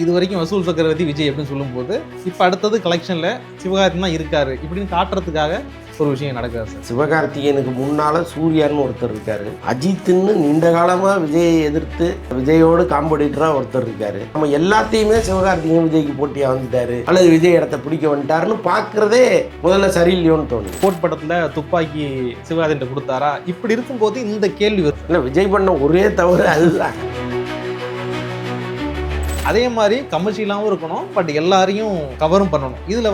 இது வரைக்கும் வசூல் சக்கரவர்த்தி விஜய் அப்படின்னு சொல்லும்போது இப்போ அடுத்தது கலெக்ஷனில் சிவகார்த்திகேயன் தான் இருக்காரு இப்படின்னு காட்டுறதுக்காக ஒரு விஷயம் நடக்காது சார். சிவகார்த்திகேயனுக்கு முன்னால சூர்யான்னு ஒருத்தர் இருக்காரு, அஜித்துன்னு நீண்ட காலமா விஜயை எதிர்த்து விஜயோடு காம்படிட்டரா ஒருத்தர் இருக்காரு. நம்ம எல்லாத்தையுமே சிவகார்த்திகேயன் விஜய்க்கு போட்டியா வந்துட்டாரு அல்லது விஜய் இடத்த பிடிக்க வந்துட்டாருன்னு பாக்குறதே முதல்ல சரியில்லையோன்னு தோணுது. கோட் படத்துல துப்பாக்கி சிவகார்த்திகேயன் கொடுத்தாரா இப்படி இருக்கும்போது இந்த கேள்வி வரும். இல்லை, விஜய் பண்ண ஒரே தவறு அதுதான். அதே மாதிரி கமர்ஷியலாகவும் இருக்கணும், பட் எல்லாரையும் கவரும் பண்ணணும். இதில்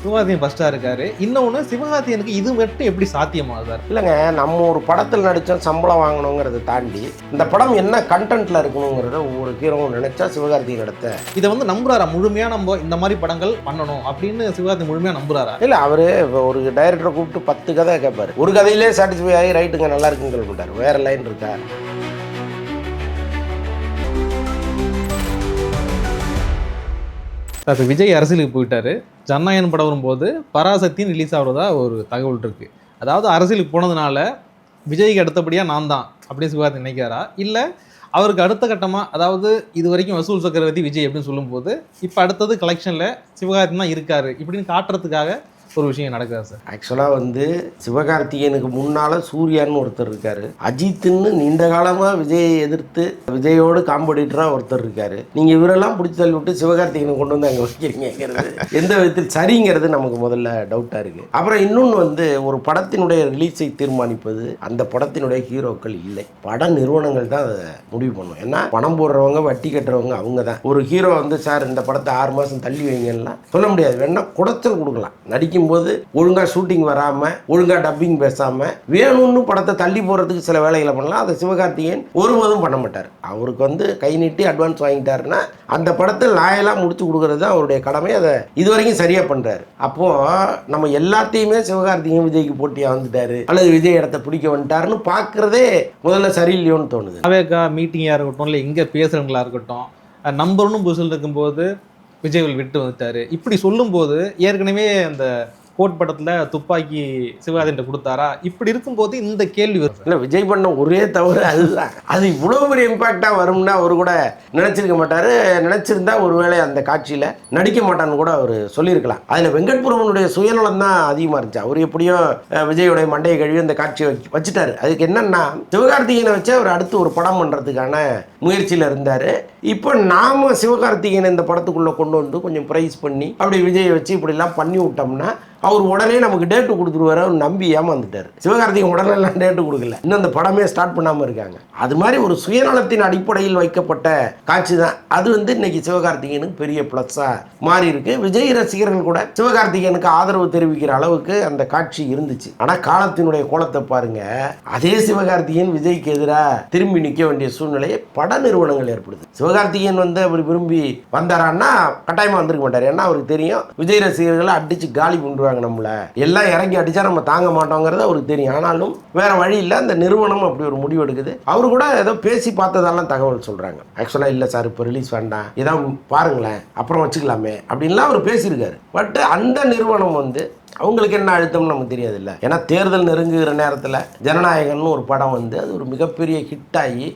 சிவகார்த்திகேயன் ஃபஸ்ட்டாக இருக்காரு. இன்னொன்று, சிவகார்த்திகேயனுக்கு இது மட்டும் எப்படி சாத்தியமாகுதார்? இல்லைங்க, நம்ம ஒரு படத்தில் நடித்தோம் சம்பளம் வாங்கணுங்கிறத தாண்டி இந்த படம் என்ன கண்டென்ட்ல இருக்கணுங்கிறத ஒவ்வொரு ஹீரோவும் நினைச்சா சிவகார்த்திகேயன் எடுத்த இதை நம்புறாரா முழுமையாக? நம்ம இந்த மாதிரி படங்கள் பண்ணணும் அப்படின்னு சிவகார்த்திகேயன் முழுமையாக நம்புறாரா? இல்லை, அவரு ஒரு டைரக்டரை கூப்பிட்டு 10 கதை கேட்பாரு, ஒரு கதையிலே சாட்டிஸ்ஃபை ஆகி ரைட்டுங்க நல்லா இருக்குன்னு சொல்லிட்டாரு, வேற லைன் இருக்கா? இப்போ விஜய் அரசியலுக்கு போயிட்டாரு. ஜனநாயகன் படம் வரும்போது பராசக்தின்னு ரிலீஸ் ஆகிறதா ஒரு தகவல் இருக்குது. அதாவது அரசியலுக்கு போனதுனால விஜய்க்கு அடுத்தபடியாக நான் தான் அப்படின்னு சிவகார்த்திகேயன் நினைக்கிறாரா, இல்லை அவருக்கு அடுத்த கட்டமாக, அதாவது இது வரைக்கும் வசூல் சக்கரவர்த்தி விஜய் அப்படின்னு சொல்லும்போது இப்போ அடுத்தது கலெக்ஷனில் சிவகார்த்திகேயன் தான் இருக்காரு இப்படின்னு காட்டுறதுக்காக ஒரு விஷயம் நடக்குதா சார்? ஆக்சுவலாக சிவகார்த்திகேயனுக்கு முன்னால் சூர்யான்னு ஒருத்தர் இருக்காரு, அஜித்துன்னு நீண்ட காலமாக விஜயை எதிர்த்து விஜயோடு காம்படிட்டராக ஒருத்தர் இருக்காரு. நீங்கள் இவரெல்லாம் பிடிச்சி தள்ளி விட்டு சிவகார்த்திகேயனை கொண்டு வந்து அங்கே வைக்கிறீங்கிறது எந்த விதத்தில் சரிங்கிறது நமக்கு முதல்ல டவுட்டாக இருக்குது. அப்புறம் இன்னொன்று ஒரு படத்தினுடைய ரிலீஸை தீர்மானிப்பது அந்த படத்தினுடைய ஹீரோக்கள் இல்லை, பட நிறுவனங்கள் தான் அதை முடிவு பண்ணும். ஏன்னா பணம் போடுறவங்க வட்டி கட்டுறவங்க அவங்க தான். ஒரு ஹீரோ சார் இந்த படத்தை 6 மாதம் தள்ளி வைங்கலாம் சொல்ல முடியாது, வேணா குடைச்சல் கொடுக்கலாம். நடிக்கும் போது ஒழுங்கா ஷூட்டிங் வராம ஒழுங்கா டப்பிங் பேசாம வேணும்னு படத்தை தள்ளி போறதுக்கு சில வேலைகளை பண்ணலாம். அதை சிவகார்த்திகேயன் ஒருபோதும் பண்ண மாட்டார். அவருக்கு கை நீட்டி அட்வான்ஸ் வாங்கிட்டாருன்னா அந்த படத்தை லாயெல்லாம் முடிச்சு கொடுக்கறது தான் அவருடைய கடமை. அதை இதுவரைக்கும் சரியா பண்றாரு. அப்போ நம்ம எல்லாத்தையுமே சிவகார்த்திகேயன் விஜய்க்கு போட்டியா வந்துட்டாரு அல்லது விஜய் இடத்த பிடிக்க வந்துட்டாருன்னு பாக்குறதே முதல்ல சரியில்லையோன்னு தோணுது. அவேக்கா மீட்டிங்கா இருக்கட்டும், இல்லை இங்க பேசுறவங்களா இருக்கட்டும், நம்பர்னு புதுசில் இருக்கும்போது விஜய் விட்டு வந்துட்டாரு இப்படி சொல்லும்போது, ஏற்கனவே அந்த கோட் படத்தில் துப்பாக்கி சிவகார்த்திகேயன் கொடுத்தாரா இப்படி இருக்கும்போது இந்த கேள்வி வரும். இல்லை, விஜய் பண்ண ஒரே தவறு அதுதான். அது இவ்வளோ பெரிய இம்பாக்டாக வரும்னா அவர் கூட நினச்சிருக்க மாட்டார். நினச்சிருந்தா ஒருவேளை அந்த காட்சியில் நடிக்க மாட்டான்னு கூட அவர் சொல்லியிருக்கலாம். அதில் வெங்கட் பிரபுனுடைய சுயநலம் தான் அதிகமாக இருந்துச்சு. அவர் எப்படியோ விஜயோடைய மண்டையை கழுவி அந்த காட்சியை வச்சுட்டாரு. அதுக்கு என்னன்னா, சிவகார்த்திகேயனை வச்சு அவர் அடுத்து ஒரு படம் பண்ணுறதுக்கான முயற்சியில் இருந்தார். இப்போ நாம சிவகார்த்திகேயனை இந்த படத்துக்குள்ளே கொண்டு வந்து கொஞ்சம் ப்ரைஸ் பண்ணி அப்படி விஜயை வச்சு இப்படிலாம் பண்ணி விட்டோம்னா அவர் உடனே நமக்கு டேட்டு கொடுத்துருவாரு நம்பி ஏமாந்துட்டார். சிவகார்த்திகேயன் உடனெல்லாம் டேட்டு கொடுக்கல, இன்னும் அந்த படமே ஸ்டார்ட் பண்ணாமல் இருக்காங்க. அது மாதிரி ஒரு சுயநலத்தின் அடிப்படையில் வைக்கப்பட்ட காட்சி தான் அது இன்னைக்கு சிவகார்த்திகேயனுக்கு பெரிய ப்ளஸ்ஸாக மாறி இருக்கு. விஜய் ரசிகர்கள் கூட சிவகார்த்திகேயனுக்கு ஆதரவு தெரிவிக்கிற அளவுக்கு அந்த காட்சி இருந்துச்சு. ஆனால் காலத்தினுடைய கோலத்தை பாருங்க, அதே சிவகார்த்திகேயன் விஜய்க்கு எதிராக திரும்பி நிற்க வேண்டிய சூழ்நிலையை பட நிறுவனங்கள் ஏற்படுது. சிவகார்த்திகேயன் அவர் விரும்பி வந்தாரான்னா கட்டாயமாக வந்திருக்க மாட்டார். ஏன்னா அவருக்கு தெரியும் விஜய் ரசிகர்களை அடிச்சு காலி பண்ணுவாங்க, நம்மள எல்லாம் இறங்கி அடிச்சா நம்ம தாங்க மாட்டோங்கிறது அவருக்கு தெரியும். ஆனாலும் வேற வழி இல்லை, அந்த நிறுவனம் அப்படி ஒரு முடிவு எடுக்குது. அவரு கூட ஏதோ பேசி பார்த்ததெல்லாம் தகவல் சொல்றாங்க. ஆக்சுவலா இல்லை சார், இப்போ ரிலீஸ் வேண்டாம், ஏதாவது பாருங்களேன் அப்புறம் வச்சுக்கலாமே அப்படின்லாம் அவர் பேசியிருக்காரு. பட் அந்த நிறுவனம் அவங்களுக்கு என்ன அழுத்தம்னு நமக்கு தெரியாது இல்லை. ஏன்னா தேர்தல் நெருங்குகிற நேரத்தில் ஜனநாயகன்னு ஒரு படம் அது ஒரு மிகப்பெரிய ஹிட்டாகி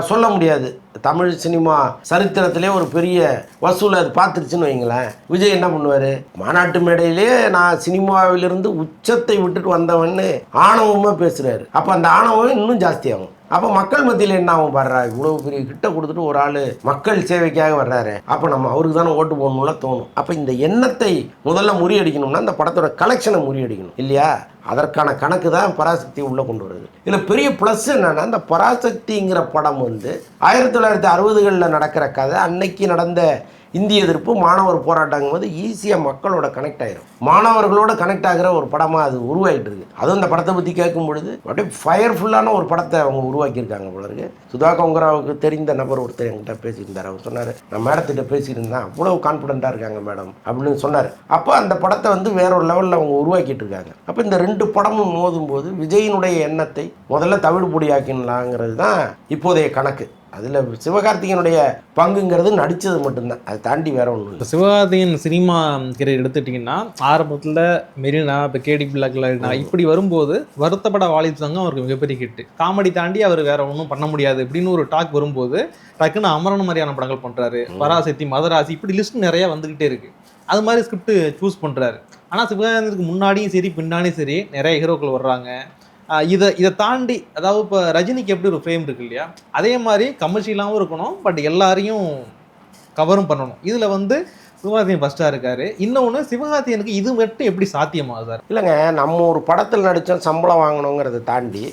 சொல்ல முடியாது, தமிழ் சினிமா சரித்திரத்திலே ஒரு பெரிய வசூலை அது பார்த்துருச்சுன்னு வைங்களேன். விஜய் என்ன பண்ணுவார், மாநாட்டு மேடையிலே நான் சினிமாவிலிருந்து உச்சத்தை விட்டுட்டு வந்தவன்னு ஆணவமாக பேசுகிறாரு. அப்போ அந்த ஆணவம் இன்னும் ஜாஸ்தியாகும். அப்போ மக்கள் மத்தியில் என்ன ஆகும் பாடுறா, இவ்வளோ பெரிய கிட்ட கொடுத்துட்டு ஒரு ஆள் மக்கள் சேவைக்காக வர்றாரு, அப்போ நம்ம அவருக்கு தானே ஓட்டு போடணும்ல தோணும். அப்போ இந்த எண்ணத்தை முதல்ல முறியடிக்கணும்னா அந்த படத்தோட கலெக்ஷனை முறியடிக்கணும் இல்லையா? அதற்கான கணக்கு தான் பராசக்தி உள்ளே கொண்டு வருது. இதில் பெரிய ப்ளஸ் என்னன்னா, அந்த பராசக்திங்கிற படம் 1960களில் நடக்கிற கதை. அன்னைக்கு நடந்த இந்திய எதிர்ப்பு மாணவர் போராட்டங்கும் போது ஈஸியாக மக்களோட கனெக்ட் ஆகிரும், மாணவர்களோட கனெக்ட் ஆகிற ஒரு படமாக அது உருவாகிட்டு இருக்கு. அதுவும் இந்த படத்தை பற்றி கேட்கும் பொழுது அப்படியே ஃபயர்ஃபுல்லான ஒரு படத்தை அவங்க உருவாக்கியிருக்காங்க போல இருக்கு. சுதா கொங்கராவுக்கு தெரிந்த நபர் ஒருத்தர் என்கிட்ட பேசியிருந்தார். அவர் சொன்னார், நான் மேடத்திட்ட பேசியிருந்தேன், அவ்வளோ கான்ஃபிடென்ட்டாக இருக்காங்க மேடம் அப்படின்னு சொன்னார். அப்போ அந்த படத்தை வேற ஒரு லெவலில் அவங்க உருவாக்கிட்டு இருக்காங்க. அப்போ இந்த 2 படமும் மோதும் போது விஜயினுடைய எண்ணத்தை முதல்ல தவிடுபொடி ஆக்கிடலாங்கிறது தான் இப்போதைய கணக்கு. அதில் சிவகார்த்திகேயனுடைய பங்குங்கிறது நடித்தது மட்டும்தான், அதை தாண்டி வேற ஒன்றும் இல்லை. இப்போ சிவகார்த்திகேயன் சினிமா கெரியர் எடுத்துட்டிங்கன்னா ஆரம்பத்தில் மெரினா, இப்போ கேடி பிளாக்ல இப்படி வரும்போது வருத்தப்பட வாலிப சங்கம் அவருக்கு மிகப்பெரிய ஹிட். காமெடி தாண்டி அவர் வேற ஒன்றும் பண்ண முடியாது அப்படின்னு ஒரு டாக் வரும்போது டக்குன்னு அமரன் மாதிரியான படங்கள் பண்ணுறாரு. பராசக்தி, மதராசி, இப்படி லிஸ்ட் நிறைய வந்துக்கிட்டே இருக்கு. அது மாதிரி ஸ்கிரிப்ட் சூஸ் பண்ணுறாரு. ஆனால் சிவகார்த்திகேயனுக்கு முன்னாடியும் சரி பின்னாடியும் சரி நிறைய ஹீரோக்கள் வர்றாங்க. இதை தாண்டி அதாவது இப்போ ரஜினிக்கு எப்படி ஒரு ஃப்ரேம் இருக்கு இல்லையா, அதே மாதிரி கமர்ஷியலாகவும் இருக்கணும், பட் எல்லாரையும் கவரும் பண்ணணும். இதில் வந்து சிவகார்த்திகேயன் ஃபஸ்ட்டாக இருக்காரு. இன்னொன்று, சிவகார்த்திகேயனுக்கு இது மட்டும் எப்படி சாத்தியமாகுது சார்? இல்லைங்க, நம்ம ஒரு படத்தில் நடித்தோம் சம்பளம் வாங்கணுங்கிறத தாண்டி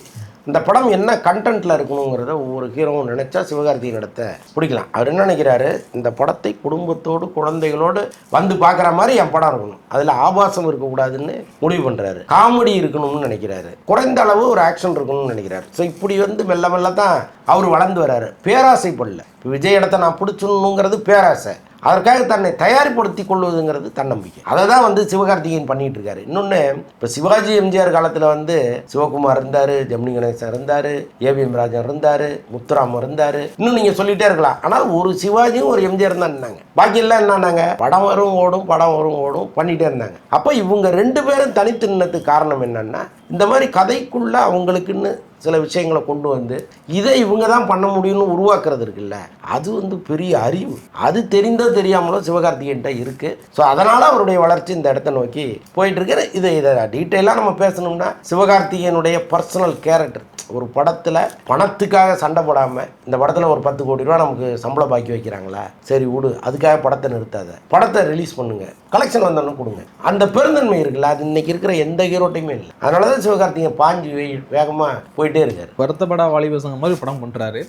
இந்த படம் என்ன கண்டென்ட்டில் இருக்கணுங்கிறத ஒவ்வொரு ஹீரோவும் நினச்சா சிவகார்த்திகேயன் இடத்த பிடிக்கலாம். அவர் என்ன நினைக்கிறாரு, இந்த படத்தை குடும்பத்தோடு குழந்தைகளோடு வந்து பார்க்குற மாதிரி என் படம் இருக்கணும், அதில் ஆபாசம் இருக்கக்கூடாதுன்னு முடிவு பண்ணுறாரு. காமெடி இருக்கணும்னு நினைக்கிறாரு, குறைந்த அளவு ஒரு ஆக்ஷன் இருக்கணும்னு நினைக்கிறாரு. ஸோ இப்படி வந்து மெல்ல மெல்ல தான் அவர் வளர்ந்து வர்றாரு. பேராசைப்படல. விஜய் இடத்த நான் பிடிச்சிடணுங்கிறது பேராசை, அதற்காக தன்னை தயார்படுத்தி கொள்வதுங்கிறது தன்னம்பிக்கை. அதை தான் வந்து சிவகார்த்திகேயன் பண்ணிட்டு இருக்காரு. இன்னொன்று, இப்போ சிவாஜி எம்ஜிஆர் காலத்தில் வந்து சிவகுமார் இருந்தார், ஜெமினி கணேசன் இருந்தார், ஏவிஎம் ராஜன் இருந்தார், முத்துராமன் இருந்தார், இன்னும் நீங்கள் சொல்லிகிட்டே இருக்கலாம். ஆனால் ஒரு சிவாஜியும் ஒரு எம்ஜிஆர் தான் இருந்தாங்க. பாக்கி எல்லாம் என்னன்னாங்க, படம் வரும் ஓடும், படம் வரும் ஓடும் பண்ணிகிட்டே இருந்தாங்க. அப்போ இவங்க ரெண்டு பேரும் தனித்து நின்னதுக்கு காரணம் என்னன்னா, இந்த மாதிரி கதைக்குள்ளே அவங்களுக்குன்னு சில விஷயங்களை கொண்டு வந்து இதை இவங்க தான் பண்ண முடியும்னு உருவாக்குறது இருக்குல்ல, அது வந்து பெரிய அறிவு. அது தெரிந்தோ தெரியாமலோ சிவகார்த்திகேயன்ட்ட இருக்குது. ஸோ அதனால் அவருடைய வளர்ச்சி இந்த இடத்த நோக்கி போயிட்டு இருக்கு. இதை டீட்டெயிலாக நம்ம பேசணும்னா, சிவகார்த்திகேயனுடைய பர்சனல் கேரக்டர் ஒரு படத்தில் பணத்துக்காக சண்டை போடாமல், இந்த படத்தில் ஒரு 10 கோடி ரூபா நமக்கு சம்பளம் பாக்கி வைக்கிறாங்களா, சரி விடு, அதுக்காக படத்தை நிறுத்தாத, படத்தை ரிலீஸ் பண்ணுங்க, கலெக்ஷன் வந்தோன்னு கொடுங்க, அந்த பெருந்தன்மை இருக்குல்ல, அது இன்னைக்கு இருக்கிற எந்த ஹீரோட்டையுமே இல்லை. அதனால தான் சிவகார்த்திகேயன் பாஞ்சு வேகமாக போயிட்டே இருக்காரு. வருத்தப்பட வாலிப சங்கம் மாதிரி படம் பண்ணுறாரு.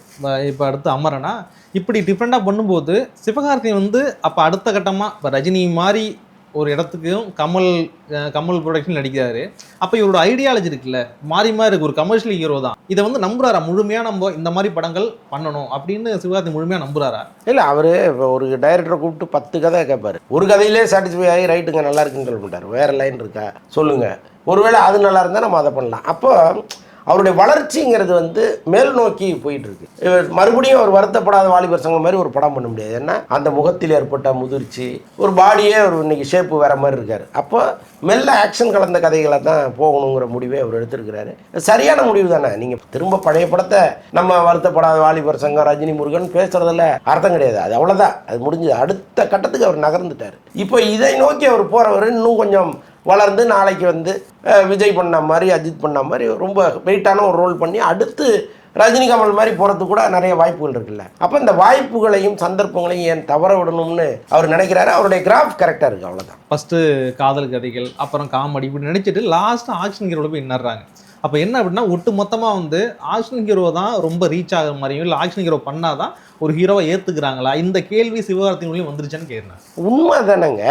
இப்போ அடுத்து அமரனா இப்படி டிஃப்ரெண்டாக பண்ணும்போது சிவகார்த்திகேயன் வந்து அப்போ அடுத்த கட்டமாக இப்போ ரஜினி மாதிரி ஒரு இடத்துக்கும் கமல் ப்ரொடக்ஷன் நடிக்கிறாரு. அப்போ இவரோட ஐடியாலஜி இருக்குல்ல, மாறி மாறி இருக்கு. ஒரு கமர்ஷியல் ஹீரோ தான், இதை வந்து நம்புறாரா முழுமையாக, நம்ம இந்த மாதிரி படங்கள் பண்ணணும் அப்படின்னு சிவகார்த்திகேயன் முழுமையாக நம்புறாரா? இல்லை, அவர் ஒரு டைரக்டரை கூப்பிட்டு 10 கதை கேட்பார். ஒரு கதையிலே சாட்டிஸ்ஃபை ஆகி ரைட்டுங்க நல்லா இருக்குன்னு சொல்ல மாட்டார், வேறு லைன் இருக்கா சொல்லுங்கள், ஒருவேளை அது நல்லா இருந்தால் நம்ம அதை பண்ணலாம். அப்போ அவருடைய வளர்ச்சிங்கிறது வந்து மேல் நோக்கி போயிட்டு இருக்கு. மறுபடியும் அவர் வருத்தப்படாத வாலிபர் சங்கம் மாதிரி ஒரு படம் பண்ண முடியாது. ஏன்னா அந்த முகத்தில் ஏற்பட்ட முதிர்ச்சி, ஒரு பாடியே ஒரு இன்னைக்கு ஷேப்பு வேற மாதிரி இருக்காரு. அப்போ மெல்ல ஆக்ஷன் கலந்த கதைகளை தான் போகணுங்கிற முடிவே அவர் எடுத்திருக்கிறாரு. சரியான முடிவு தானே. நீங்கள் திரும்ப பழைய படத்தை நம்ம வருத்தப்படாத வாலிபர் சங்கம், ரஜினி முருகன் பேசுறதுல அர்த்தம் கிடையாது. அது அவ்வளோதான், அது முடிஞ்சது. அடுத்த கட்டத்துக்கு அவர் நகர்ந்துட்டார். இப்போ இதை நோக்கி அவர் போகிறவர் இன்னும் கொஞ்சம் வளர்ந்து நாளைக்கு வந்து விஜய் பண்ண மாதிரி, அஜித் பண்ண மாதிரி ரொம்ப வெயிட்டான ஒரு ரோல் பண்ணி அடுத்து ரஜினி கமல் மாதிரி போகிறதுக்கு கூட நிறைய வாய்ப்புகள் இருக்குல்ல. அப்போ இந்த வாய்ப்புகளையும் சந்தர்ப்பங்களையும் ஏன் தவற விடணும்னு அவர் நினைக்கிறாரு. அவருடைய கிராஃப் கரெக்டாக இருக்குது, அவ்வளோதான். ஃபஸ்ட்டு காதல் கதைகள், அப்புறம் காமெடி, இப்படி நினச்சிட்டு லாஸ்ட்டு ஆக்ஷன் ஹீரோட போய் நின்னுறாங்க. அப்போ என்ன அப்படின்னா, ஒட்டு மொத்தமாக வந்து ஆக்ஷன் ஹீரோ தான் ரொம்ப ரீச் ஆகிற மாதிரியும், இல்லை ஆக்ஷன் ஹீரோ பண்ணால் தான் ஒரு ஹீரோவை ஏற்றுக்கிறாங்களா, இந்த கேள்வி சிவகார்த்திகேயன் வந்துருச்சுன்னு கேட்குறேன். உண்மை தானேங்க.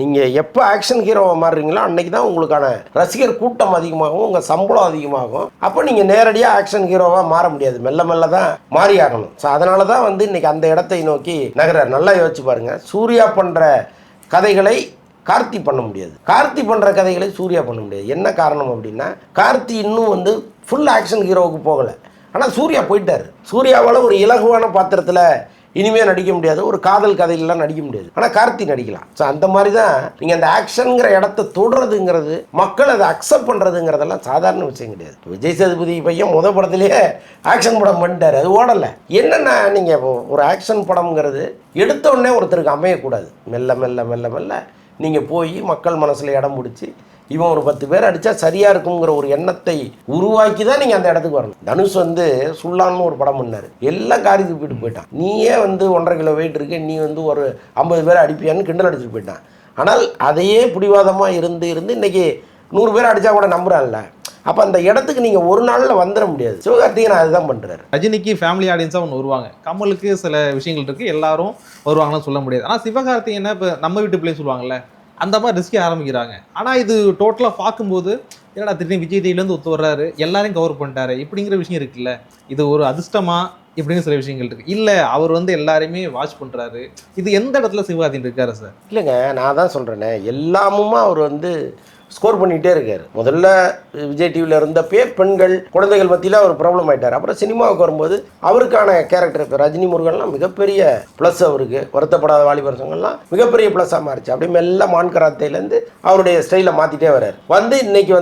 நீங்கள் எப்போ ஆக்ஷன் ஹீரோவை மாறுறீங்களோ அன்னைக்கு தான் உங்களுக்கான ரசிகர் கூட்டம் அதிகமாகும், உங்கள் சம்பளம் அதிகமாகும். அப்போ நீங்கள் நேரடியாக ஆக்ஷன் ஹீரோவாக மாற முடியாது, மெல்ல மெல்ல தான் மாறி ஆகணும். ஸோ அதனால தான் வந்து இன்னைக்கு அந்த இடத்தை நோக்கி நகரார். நல்லா யோசிச்சு பாருங்கள், சூர்யா பண்ணுற கதைகளை கார்த்தி பண்ண முடியாது, கார்த்தி பண்ணுற கதைகளை சூர்யா பண்ண முடியாது. என்ன காரணம் அப்படின்னா, கார்த்தி இன்னும் வந்து ஃபுல் ஆக்ஷன் ஹீரோவுக்கு போகலை. ஆனால் சூர்யா போயிட்டார். சூர்யாவால் ஒரு இலகுவான பாத்திரத்தில் இனிமேல் நடிக்க முடியாது, ஒரு காதல் கதையிலலாம் நடிக்க முடியாது. ஆனால் கார்த்தி நடிக்கலாம். ஸோ அந்த மாதிரி தான் நீங்கள் அந்த ஆக்ஷனுங்கிற இடத்த தொடுறதுங்கிறது, மக்கள் அதை அக்செப்ட் பண்ணுறதுங்கிறதெல்லாம் சாதாரண விஷயம் கிடையாது. விஜய் சேதுபதி பையன் முத படத்துலேயே ஆக்ஷன் படம் பண்ணிட்டார், அது ஓடலை. என்னென்னா, நீங்கள் ஒரு ஆக்ஷன் படம்ங்கிறது எடுத்த உடனே ஒருத்தருக்கு அமையக்கூடாது. மெல்ல மெல்ல மெல்ல மெல்ல நீங்கள் போய் மக்கள் மனசில் இடம் பிடிச்சி, இவன் ஒரு 10 பேர் அடித்தா சரியாக இருக்குங்கிற ஒரு எண்ணத்தை உருவாக்கி தான் நீங்கள் அந்த இடத்துக்கு வரணும். தனுஷ் வந்து சுல்லான்னு ஒரு படம் பண்ணார், எல்லாம் காரி தூக்கிட்டு போயிட்டான். நீயே வந்து 1.5 கிலோ வெயிட் இருக்கு, நீ வந்து ஒரு 50 பேர் அடிப்பியான்னு கிண்டல் அடிச்சுட்டு போயிட்டான். ஆனால் அதையே பிடிவாதமாக இருந்து இன்றைக்கி 100 பேர் அடித்தா கூட நம்புறான்ல. அப்போ அந்த இடத்துக்கு நீங்கள் ஒரு நாளில் வந்துட முடியாது. சிவகார்த்திகேயன் அதுதான் பண்ணுறாரு. ரஜினிக்கு ஃபேமிலி ஆடியன்ஸாக ஒன்று வருவாங்க, கமலுக்கு சில விஷயங்கள் இருக்குது, எல்லாரும் வருவாங்கன்னு சொல்ல முடியாது. ஆனால் சிவகார்த்திகேயனை இப்போ நம்ம வீட்டு பிள்ளைன்னு சொல்லுவாங்கள்ல, அந்த மாதிரி ரிஸ்கே ஆரம்பிக்கிறாங்க. ஆனால் இது டோட்டலாக பார்க்கும்போது என்னடா திடீர்னு விஜய் டிவிலேருந்து ஒத்து வர்றாரு, எல்லாரையும் கவர் பண்ணிட்டாரு, இப்படிங்கிற விஷயம் இருக்குல்ல, இது ஒரு அதிர்ஷ்டமா இப்படின்னு சில விஷயங்கள் இருக்குது. இல்லை அவர் வந்து எல்லாரையுமே வாட்ச் பண்ணுறாரு, இது எந்த இடத்துல சிவகார்த்திகேயன் இருக்காரு சார்? இல்லைங்க, நான் தான் சொல்கிறேனே, எல்லாமுமா அவர் வந்து ஸ்கோர் பண்ணிகிட்டே இருக்கார். முதல்ல விஜய் டிவியில் இருந்தப்பே பெண்கள் குழந்தைகள் மத்தியில் அவர் ப்ராப்ளம் ஆகிட்டார். அப்புறம் சினிமாவுக்கு வரும்போது அவருக்கான கேரக்டர் இப்போ ரஜினி முருகன்லாம் மிகப்பெரிய ப்ளஸ், அவருக்கு வருத்தப்படாத வாலிபர் சங்கம்லாம் மிகப்பெரிய ப்ளஸ்ஸாக மாறிச்சு. அப்படி மெல்ல மான்கராத்தையிலேருந்து அவருடைய ஸ்டைலை மாற்றிட்டே வர்றார். இன்னைக்கு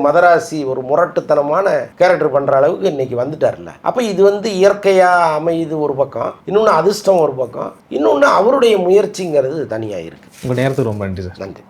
மதராசி ஒரு முரட்டுத்தனமான கேரக்டர் பண்ணுற அளவுக்கு இன்னைக்கு வந்துட்டார்ல. அப்போ இது இயற்கையாக அமையுது ஒரு பக்கம், இன்னொன்று அதிர்ஷ்டம் ஒரு பக்கம், இன்னொன்று அவருடைய முயற்சிங்கிறது தனியாக இருக்குது. உங்கள் நேரத்துக்கு ரொம்ப நன்றி சார். நன்றி.